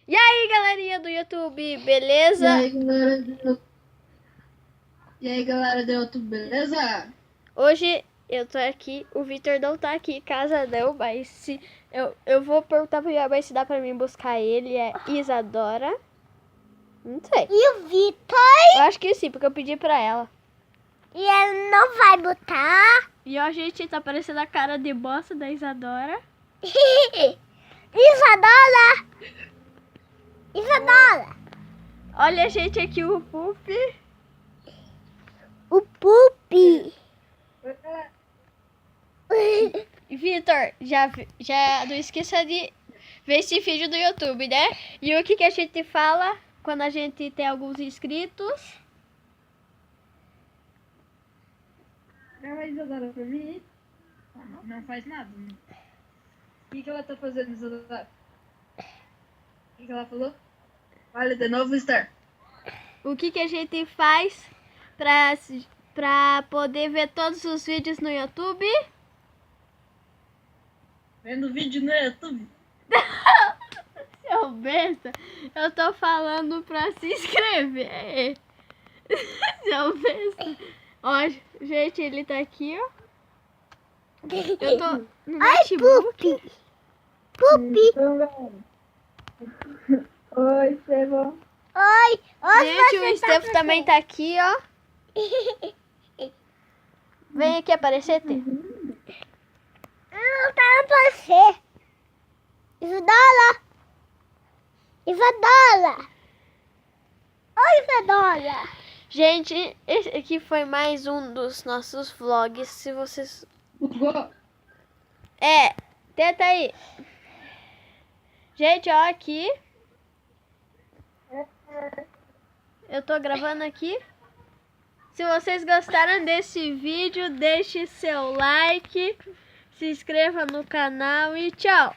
E aí, galerinha do YouTube, beleza? E aí, galera do YouTube, beleza? Hoje eu tô aqui, o Vitor não tá aqui em casa não, mas se eu vou perguntar pra minha mãe se dá pra mim buscar ele, é Isadora. Não sei. E o Vitor? Eu acho que sim, porque eu pedi pra ela. E ele não vai botar? E ó, gente, tá parecendo a cara de bosta da Isadora. Isadora! Isadora! Olha, gente, aqui o Pupi. O Pupi! Vitor, já não esqueça de ver esse vídeo do YouTube, né? E o que a gente fala quando a gente tem alguns inscritos? Grava a Isadora pra mim. Não faz nada. Né? O que ela tá fazendo, Isadora? O que ela falou? Olha, de novo, Star. O que a gente faz pra poder ver todos os vídeos no YouTube? Vendo vídeo no YouTube. Seu besta, eu tô falando pra se inscrever. Seu besta. Ó, gente, ele tá aqui, ó. Eu tô no notebook. Pupi! Oi, Estevão. Oi! Gente, o Estevão também tá aqui, ó. Vem aqui aparecer, Tê. Não tá pra você! Isadora! Isadora! Oi, Isadora! Gente, esse aqui foi mais um dos nossos vlogs. Se vocês... tenta aí. Gente, ó, aqui. Eu tô gravando aqui. Se vocês gostaram desse vídeo, deixe seu like, se inscreva no canal e tchau!